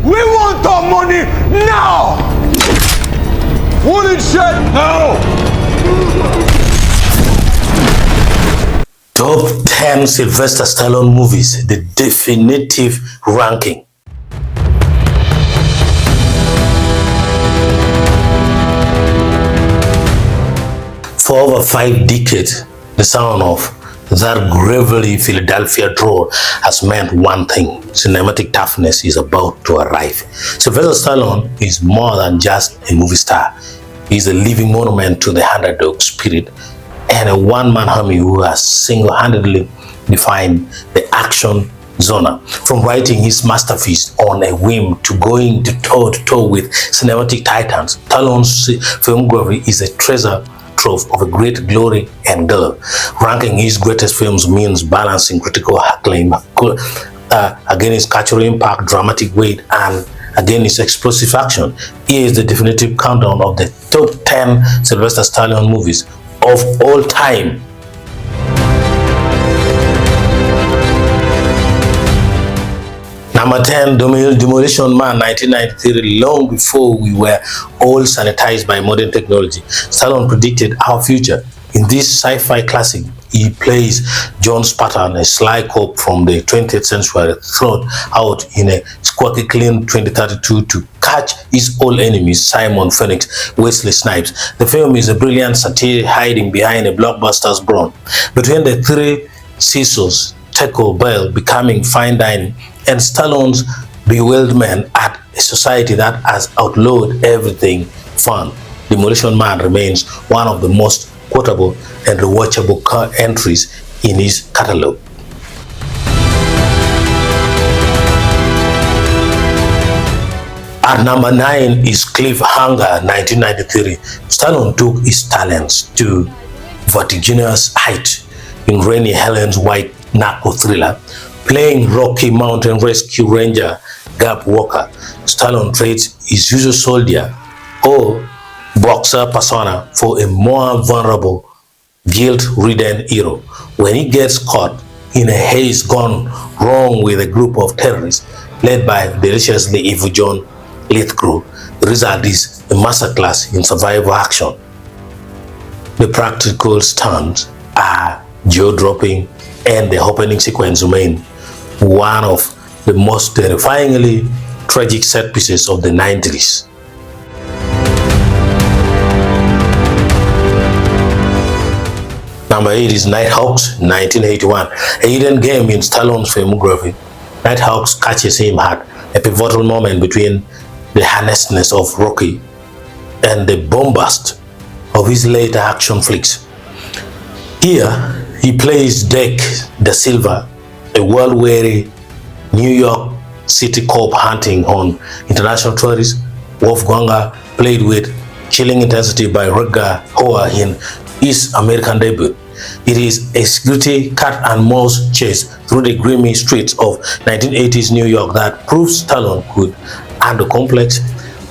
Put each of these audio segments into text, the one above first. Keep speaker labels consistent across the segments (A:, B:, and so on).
A: We want our money now! Wooden shit now!
B: Top 10 Sylvester Stallone movies, the definitive ranking. For over 5 decades, the sound of that gravelly Philadelphia drawl has meant one thing: cinematic toughness is about to arrive. Sylvester Stallone is more than just a movie star. He's a living monument to the underdog spirit and a one-man army who has single-handedly defined the action genre. From writing his masterpiece on a whim to going toe-to-toe with cinematic titans, Stallone's filmography is a treasure trove of a great glory and girl. Ranking his greatest films means balancing critical acclaim against cultural impact, dramatic weight, and against explosive action. Here is the definitive countdown of the top 10 Sylvester Stallone movies of all time. Number 10, Demolition Man, 1993. Long before we were all sanitized by modern technology, Stallone predicted our future. In this sci-fi classic, he plays John Spartan, a sly cop from the 20th century, thrown out in a squawky clean 2032 to catch his old enemies, Simon Phoenix, Wesley Snipes. The film is a brilliant satire hiding behind a blockbuster's brawn. Between the three Cecils, Taco Bell becoming fine dining, and Stallone's bewilderment at a society that has outlawed everything fun, Demolition Man remains one of the most quotable and rewatchable entries in his catalog. At number 9 is Cliffhanger, 1993. Stallone took his talents to vertiginous height in Rennie Helens' white narco thriller. Playing Rocky Mountain Rescue Ranger Gap Walker, Stallone trades his usual soldier or boxer persona for a more vulnerable, guilt-ridden hero. When he gets caught in a haze gone wrong with a group of terrorists led by deliciously evil John Lithgow, the result is a masterclass in survival action. The practical stunts are jaw-dropping, and the opening sequence remains one of the most terrifyingly tragic set pieces of the 90s. Number 8 is Nighthawks, 1981. A hidden gem in Stallone's filmography, Nighthawks catches him at a pivotal moment between the earnestness of Rocky and the bombast of his later action flicks. Here, he plays Dick Da Silva, a world-weary New York City cop hunting on international tourists. Wolfganger played with chilling intensity by Rutger Hauer in his American debut. It is a gritty cat and mouse chase through the grimy streets of 1980s New York that proves Stallone could handle complex,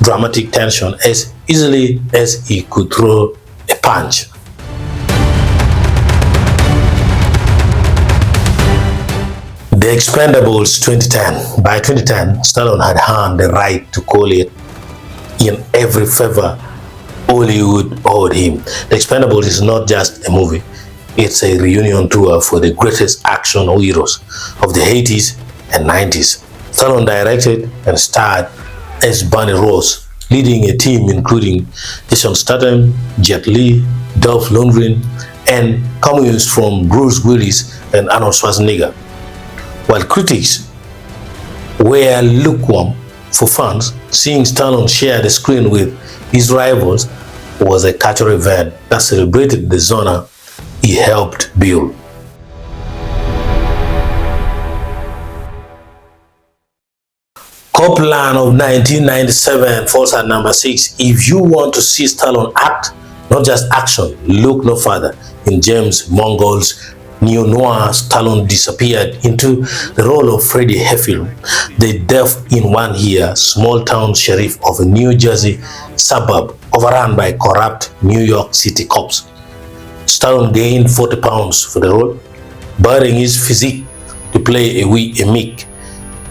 B: dramatic tension as easily as he could throw a punch. The Expendables, 2010. By 2010, Stallone had earned the right to call it in every favor Hollywood owed him. The Expendables is not just a movie, it's a reunion tour for the greatest action heroes of the 80s and 90s. Stallone directed and starred as Barney Rose, leading a team including Jason Statham, Jet Li, Dolph Lundgren, and cameos from Bruce Willis and Arnold Schwarzenegger. While critics were lukewarm, for fans, seeing Stallone share the screen with his rivals was a cultural event that celebrated the genre he helped build. Copland of 1997 falls at number 6. If you want to see Stallone act, not just action, look no further. In James Mangold's neo-noir, Stallone disappeared into the role of Freddie Heffield, the deaf-in-one-ear, small-town sheriff of a New Jersey suburb overrun by corrupt New York City cops. Stallone gained 40 pounds for the role, burying his physique to play a meek,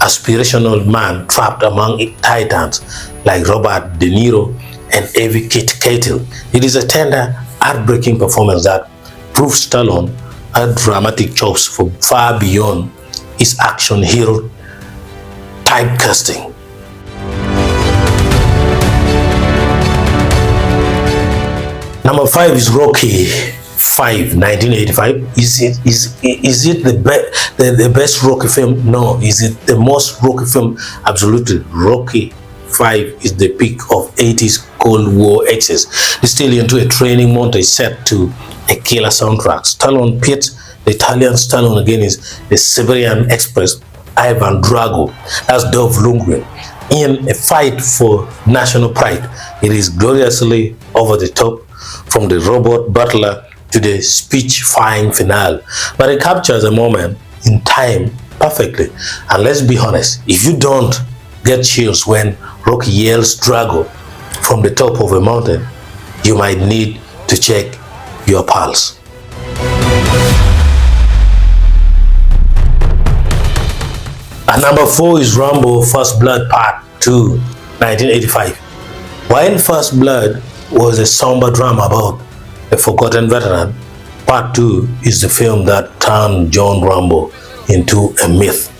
B: aspirational man trapped among titans like Robert De Niro and Evie Keitel. It is a tender, heartbreaking performance that proves Stallone had dramatic chops for far beyond his action hero typecasting. Number 5 is Rocky 5, 1985. Is it the best Rocky film? No. Is it the most Rocky film? Absolutely. Rocky 5 is the peak of 80s Cold War excess, distilled into a training montage set to a killer soundtrack. Stallone pits the Italian Stallone against the Siberian Express Ivan Drago, that's Dolph Lundgren, in a fight for national pride. It is gloriously over the top, from the robot butler to the speech-fying finale, but it captures a moment in time perfectly. And let's be honest, if you don't get chills when Rocky yells Drago from the top of a mountain, you might need to check your pulse. And number 4 is Rambo First Blood Part 2, 1985. While First Blood was a somber drama about a forgotten veteran, Part 2 is the film that turned John Rambo into a myth,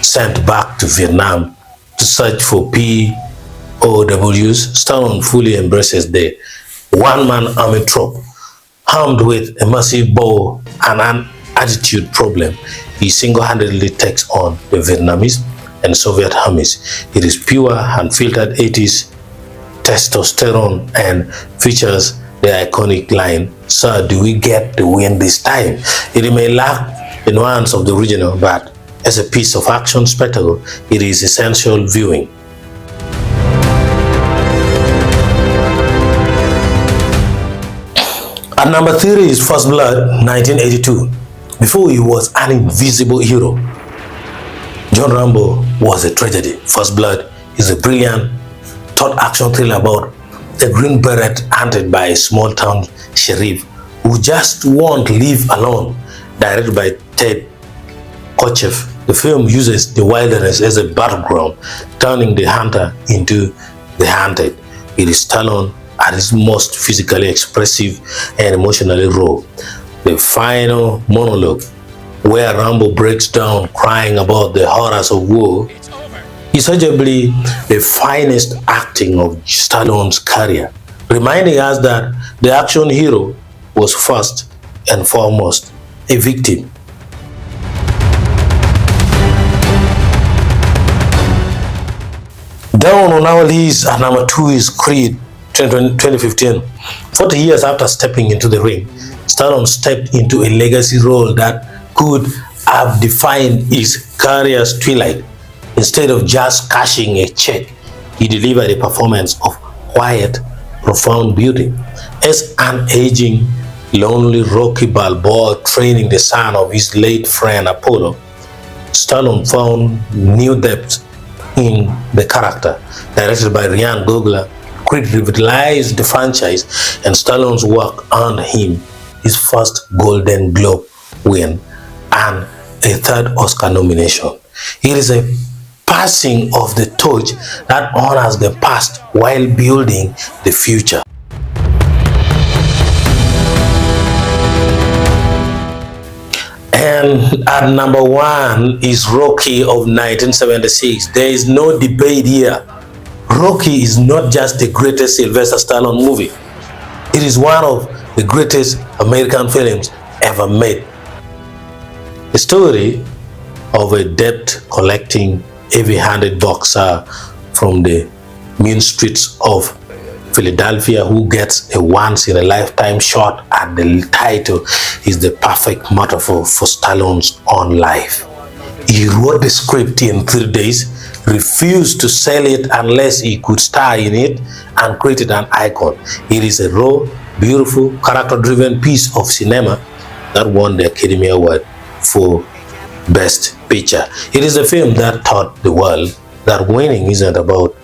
B: sent back to Vietnam to search for POWs. Stallone fully embraces the one-man army trope. Armed with a massive bow and an attitude problem, he single-handedly takes on the Vietnamese and Soviet armies. It is pure, unfiltered 80s testosterone and features the iconic line, "Sir, do we get the win this time?" It may lack the nuance of the original, but as a piece of action spectacle, it is essential viewing. At number 3 is First Blood, 1982. Before he was an invisible hero, John Rambo was a tragedy. First Blood is a brilliant thought action thriller about a green beret hunted by a small town sheriff who just won't leave alone. Directed by Ted Kotcheff, the film uses the wilderness as a battleground, turning the hunter into the hunted. It is Stallone at his most physically expressive and emotionally raw. The final monologue, where Rambo breaks down crying about the horrors of war, is arguably the finest acting of Stallone's career, reminding us that the action hero was first and foremost a victim. Down on our list at number 2 is Creed 2015. 40 years after stepping into the ring, Stallone stepped into a legacy role that could have defined his career's twilight. Instead of just cashing a check, he delivered a performance of quiet, profound beauty. As an aging, lonely Rocky Balboa training the son of his late friend Apollo, Stallone found new depth in the character. Directed by Ryan Coogler, Creed revitalized the franchise, and Stallone's work earned him his first Golden Globe win and a third Oscar nomination. It is a passing of the torch that honors the past while building the future. And at number 1 is Rocky of 1976. There is no debate here. Rocky is not just the greatest Sylvester Stallone movie. It is one of the greatest American films ever made. The story of a debt-collecting, heavy-handed boxer from the mean streets of Philadelphia who gets a once-in-a-lifetime shot at the title is the perfect metaphor for Stallone's own life. He wrote the script in 3 days, refused to sell it unless he could star in it, and created an icon. It is a raw, beautiful, character-driven piece of cinema that won the Academy Award for Best Picture. It is a film that taught the world that winning isn't about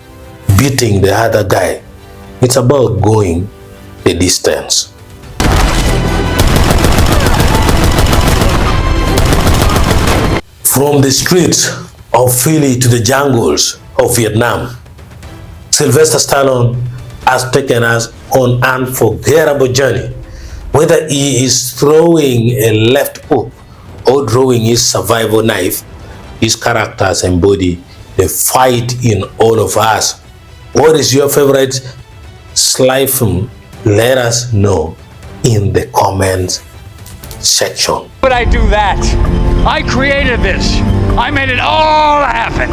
B: beating the other guy. It's about going the distance. From the streets of Philly to the jungles of Vietnam. Sylvester Stallone has taken us on an unforgettable journey. Whether he is throwing a left hook or drawing his survival knife, his characters embody the fight in all of us. What is your favorite sci-fi film? Let us know in the comments section.
C: Would I do that? I created this. I made it all happen.